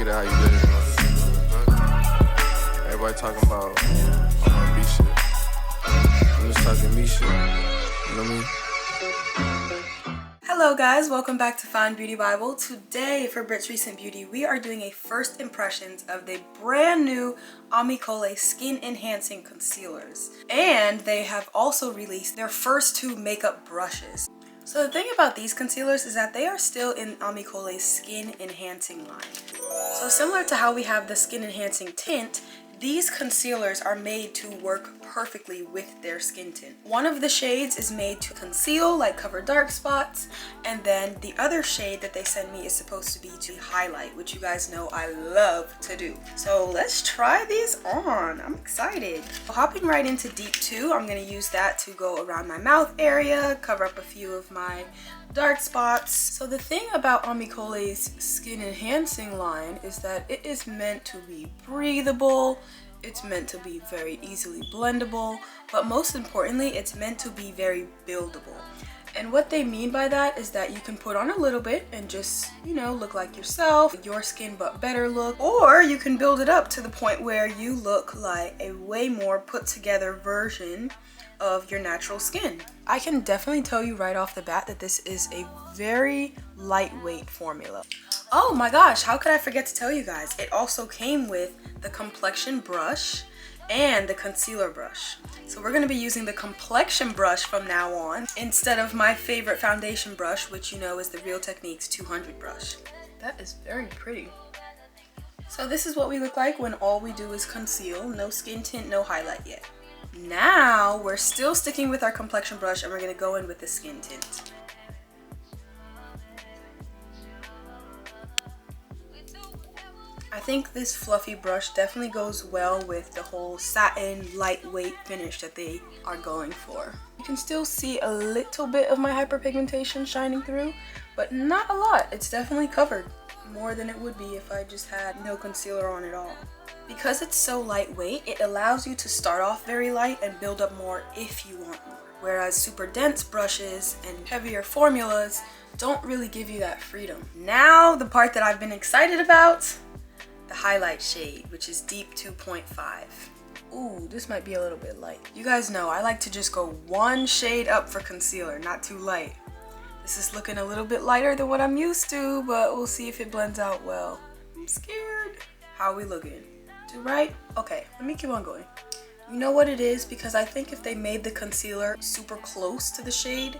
get it how you get it. Everybody talking about R&B shit. I'm just talking me shit. You know what I mean? Hello guys, welcome back to Fine Beauty Bible. Today for Brit's Recent Beauty, we are doing a first impressions of the brand new Colé Skin Enhancing Concealers. And they have also released their first two makeup brushes. So the thing about these concealers is that they are still in Colé's Skin Enhancing line. So similar to how we have the Skin Enhancing Tint, these concealers are made to work perfectly with their skin tint. One of the shades is made to conceal, like cover dark spots, and then the other shade that they send me is supposed to be to highlight, which you guys know I love to do. So let's try these on. I'm excited. Hopping right into Deep 2, I'm going to use that to go around my mouth area, cover up a few of my dark spots. So the thing about Colé's Skin Enhancing line is that it is meant to be breathable, it's meant to be very easily blendable, but most importantly, it's meant to be very buildable. And what they mean by that is that you can put on a little bit and just, you know, look like yourself, your skin but better look, or you can build it up to the point where you look like a way more put together version of your natural skin. I can definitely tell you right off the bat that this is a very lightweight formula. Oh my gosh, how could I forget to tell you guys? It also came with the complexion brush and the concealer brush. So we're going to be using the complexion brush from now on instead of my favorite foundation brush, which you know is the Real Techniques 200 brush. That is very pretty. So this is what we look like when all we do is conceal, no skin tint, no highlight yet. Now we're still sticking with our complexion brush and we're going to go in with the skin tint. I think this fluffy brush definitely goes well with the whole satin lightweight finish that they are going for. You can still see a little bit of my hyperpigmentation shining through, but not a lot. It's definitely covered more than it would be if I just had no concealer on at all. Because it's so lightweight, it allows you to start off very light and build up more if you want more. Whereas super dense brushes and heavier formulas don't really give you that freedom. Now the part that I've been excited about, the highlight shade, which is Deep 2.5. Ooh, this might be a little bit light. You guys know I like to just go one shade up for concealer, not too light. This is looking a little bit lighter than what I'm used to, but we'll see if it blends out well. I'm scared. How are we looking? Do right? Okay, let me keep on going. You know what it is? Because I think if they made the concealer super close to the shade,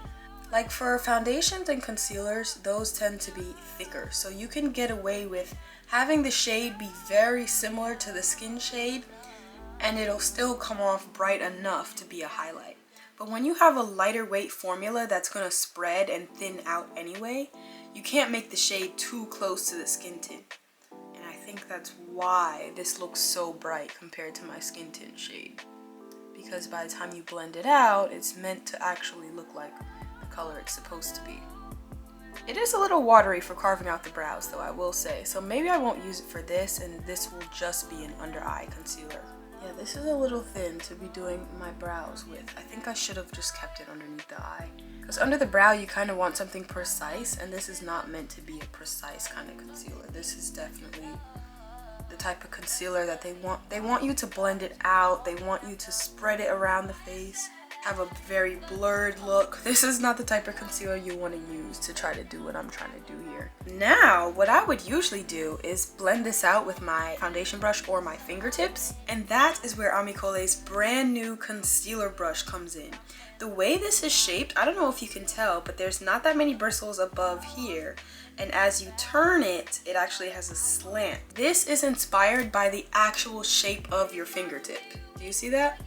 like for foundations and concealers, those tend to be thicker. So you can get away with having the shade be very similar to the skin shade and it'll still come off bright enough to be a highlight. But when you have a lighter weight formula that's going to spread and thin out anyway, you can't make the shade too close to the skin tint. And I think that's why this looks so bright compared to my skin tint shade. Because by the time you blend it out, it's meant to actually look like the color it's supposed to be. It is a little watery for carving out the brows though, I will say. So maybe I won't use it for this and this will just be an under eye concealer. Yeah, this is a little thin to be doing my brows with. I think I should have just kept it underneath the eye. Because under the brow you kind of want something precise, and this is not meant to be a precise kind of concealer. This is definitely the type of concealer that they want. They want you to blend it out. They want you to spread it around the face, have a very blurred look. This is not the type of concealer you want to use to try to do what I'm trying to do here. Now, what I would usually do is blend this out with my foundation brush or my fingertips, and that is where Colé's brand new concealer brush comes in. The way this is shaped, I don't know if you can tell, but there's not that many bristles above here, and as you turn it, it actually has a slant. This is inspired by the actual shape of your fingertip. Do you see that?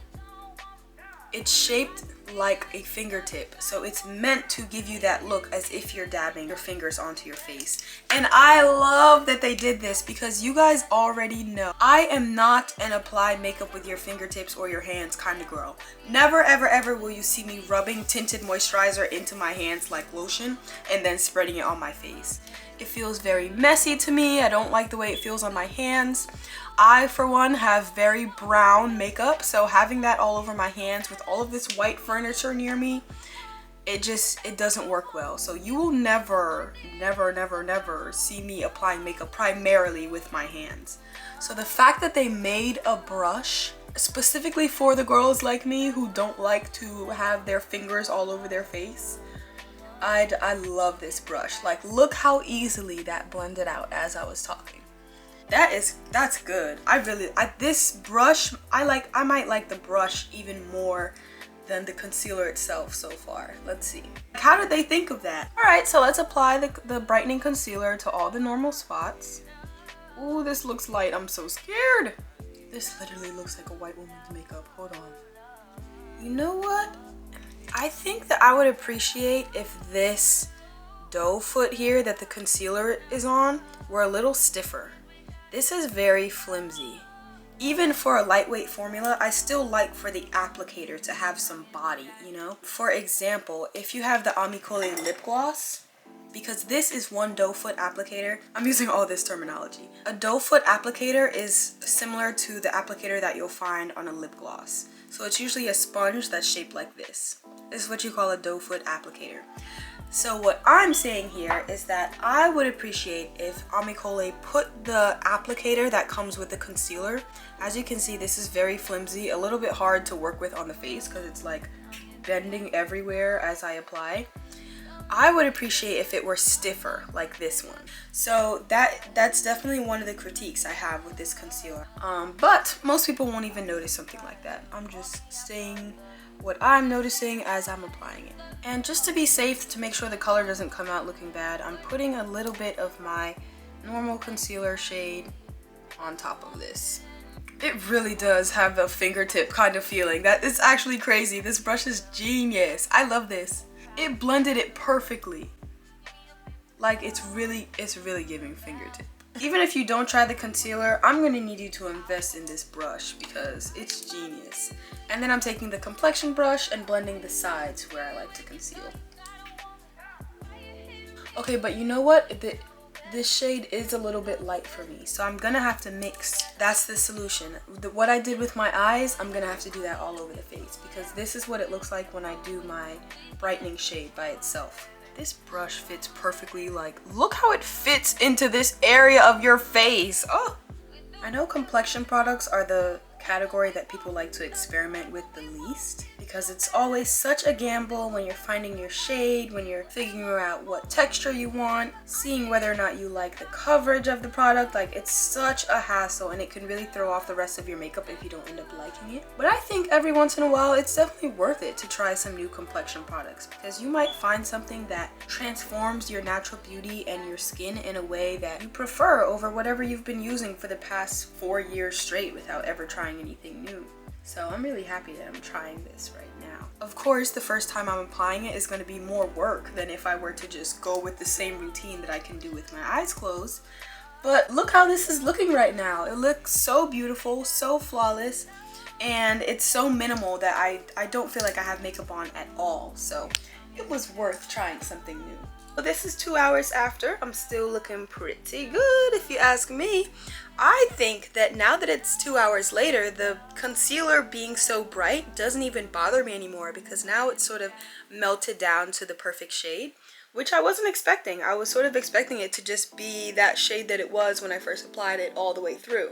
It's shaped like a fingertip, so it's meant to give you that look as if you're dabbing your fingers onto your face. And I love that they did this because you guys already know I am not an apply makeup with your fingertips or your hands kind of girl. Never ever ever will you see me rubbing tinted moisturizer into my hands like lotion and then spreading it on my face. It feels very messy to me. I don't like the way it feels on my hands. I, for one, have very brown makeup, so having that all over my hands with all of this white furniture near me, it doesn't work well. So you will never see me applying makeup primarily with my hands. So the fact that they made a brush specifically for the girls like me who don't like to have their fingers all over their face, I love this brush. Like, look how easily that blended out as I was talking. That's good. This brush, I might like the brush even more than the concealer itself so far. Let's see. How did they think of that? All right, so let's apply the brightening concealer to all the normal spots. Ooh, this looks light. I'm so scared. This literally looks like a white woman's makeup. Hold on. You know what? I think that I would appreciate if this doe foot here that the concealer is on were a little stiffer. This is very flimsy. Even for a lightweight formula, I still like for the applicator to have some body, you know? For example, if you have the Colé lip gloss, because this is one doe foot applicator, I'm using all this terminology. A doe foot applicator is similar to the applicator that you'll find on a lip gloss. So it's usually a sponge that's shaped like this. This is what you call a doe foot applicator. So what I'm saying here is that I would appreciate if Colé put the applicator that comes with the concealer. As you can see, this is very flimsy, a little bit hard to work with on the face because it's like bending everywhere as I apply. I would appreciate if it were stiffer like this one. So that's definitely one of the critiques I have with this concealer. But most people won't even notice something like that. I'm just saying what I'm noticing as I'm applying it. And just to be safe, to make sure the color doesn't come out looking bad, I'm putting a little bit of my normal concealer shade on top of this. It really does have a fingertip kind of feeling. That is actually crazy. This brush is genius. I love this. It blended it perfectly. Like, it's really giving fingertip. Even if you don't try the concealer, I'm gonna need you to invest in this brush because it's genius. And then I'm taking the complexion brush and blending the sides where I like to conceal. Okay, but you know what? This shade is a little bit light for me, so I'm gonna have to mix. That's the solution. What I did with my eyes, I'm gonna have to do that all over the face because this is what it looks like when I do my brightening shade by itself. This brush fits perfectly. Like, look how it fits into this area of your face. Oh, I know complexion products are the category that people like to experiment with the least because it's always such a gamble when you're finding your shade, when you're figuring out what texture you want, seeing whether or not you like the coverage of the product. Like, it's such a hassle and it can really throw off the rest of your makeup if you don't end up liking it. But I think every once in a while it's definitely worth it to try some new complexion products because you might find something that transforms your natural beauty and your skin in a way that you prefer over whatever you've been using for the past 4 years straight without ever trying anything new. So I'm really happy that I'm trying this right now. Of course, the first time I'm applying it is going to be more work than if I were to just go with the same routine that I can do with my eyes closed. But look how this is looking right now. It looks so beautiful, so flawless, and it's so minimal that I don't feel like I have makeup on at all. So it was worth trying something new. Well, this is 2 hours after. I'm still looking pretty good if you ask me. I think that now that it's 2 hours later, the concealer being so bright doesn't even bother me anymore because now it's sort of melted down to the perfect shade, which I wasn't expecting. I was sort of expecting it to just be that shade that it was when I first applied it all the way through.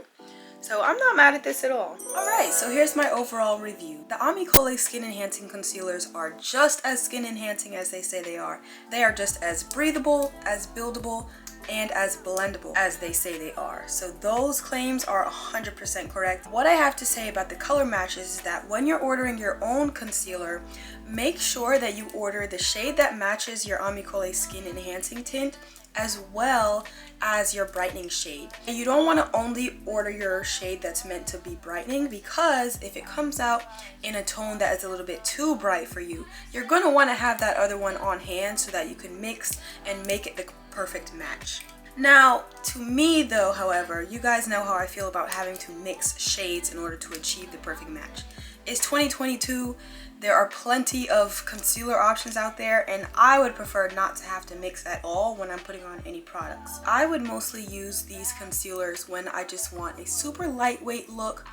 So I'm not mad at this at all. Alright, so here's my overall review. The Colé Skin Enhancing Concealers are just as skin enhancing as they say they are. They are just as breathable, as buildable, and as blendable as they say they are. So those claims are 100% correct. What I have to say about the color matches is that when you're ordering your own concealer, make sure that you order the shade that matches your Colé Skin Enhancing tint as well as your brightening shade. You don't want to only order your shade that's meant to be brightening because if it comes out in a tone that is a little bit too bright for you, you're going to want to have that other one on hand so that you can mix and make it the perfect match. Now, to me though, however, you guys know how I feel about having to mix shades in order to achieve the perfect match. It's 2022. There are plenty of concealer options out there, and I would prefer not to have to mix at all when I'm putting on any products. I would mostly use these concealers when I just want a super lightweight look,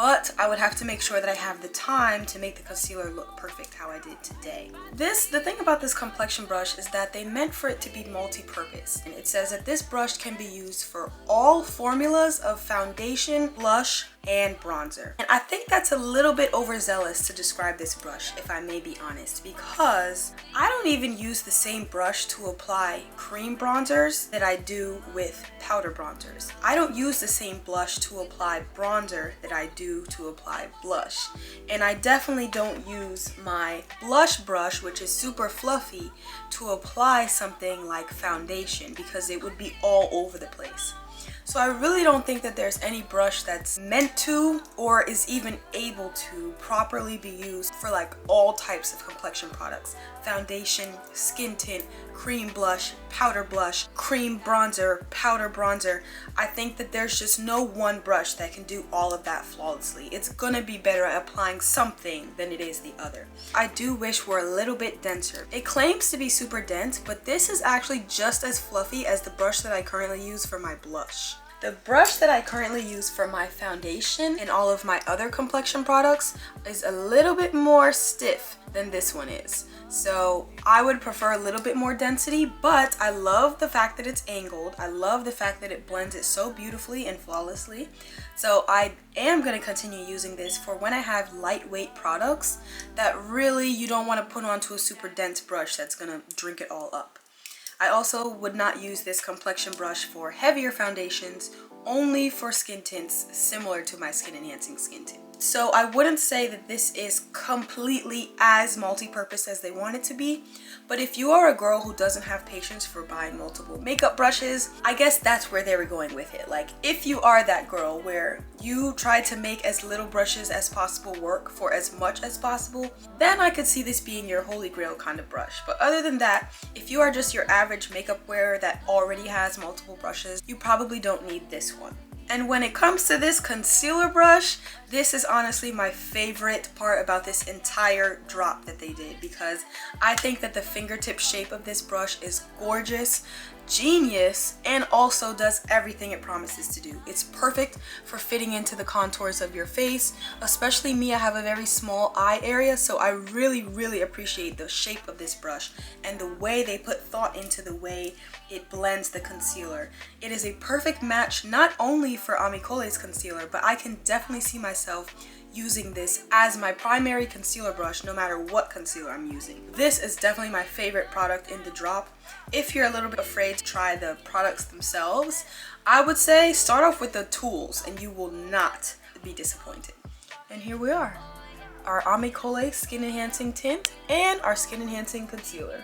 but I would have to make sure that I have the time to make the concealer look perfect how I did today. The thing about this complexion brush is that they meant for it to be multi-purpose. And it says that this brush can be used for all formulas of foundation, blush, and bronzer. And I think that's a little bit overzealous to describe this brush, if I may be honest, because I don't even use the same brush to apply cream bronzers that I do with powder bronzers. I don't use the same blush to apply bronzer that I do to apply blush. And I definitely don't use my blush brush, which is super fluffy, to apply something like foundation because it would be all over the place. So I really don't think that there's any brush that's meant to or is even able to properly be used for like all types of complexion products. Foundation, skin tint, cream blush, powder blush, cream bronzer, powder bronzer. I think that there's just no one brush that can do all of that flawlessly. It's gonna be better at applying something than it is the other. I do wish we're a little bit denser. It claims to be super dense, but this is actually just as fluffy as the brush that I currently use for my blush. The brush that I currently use for my foundation and all of my other complexion products is a little bit more stiff than this one is. So I would prefer a little bit more density, but I love the fact that it's angled. I love the fact that it blends it so beautifully and flawlessly. So I am going to continue using this for when I have lightweight products that really you don't want to put onto a super dense brush that's going to drink it all up. I also would not use this complexion brush for heavier foundations, only for skin tints similar to my skin enhancing skin tint. So I wouldn't say that this is completely as multi-purpose as they want it to be, but if you are a girl who doesn't have patience for buying multiple makeup brushes, I guess that's where they were going with it. Like, if you are that girl where you try to make as little brushes as possible work for as much as possible, then I could see this being your holy grail kind of brush. But other than that, if you are just your average makeup wearer that already has multiple brushes, you probably don't need this one. And when it comes to this concealer brush, this is honestly my favorite part about this entire drop that they did, because I think that the fingertip shape of this brush is gorgeous, genius, and also does everything it promises to do. It's perfect for fitting into the contours of your face. Especially me, I have a very small eye area, so I really appreciate the shape of this brush and the way they put thought into the way it blends the concealer. It is a perfect match not only for Colé's concealer, but I can definitely see myself using this as my primary concealer brush no matter what concealer I'm using. This is definitely my favorite product in the drop. If you're a little bit afraid to try the products themselves, I would say start off with the tools and you will not be disappointed. And here we are, our Colé skin enhancing tint and our skin enhancing concealer.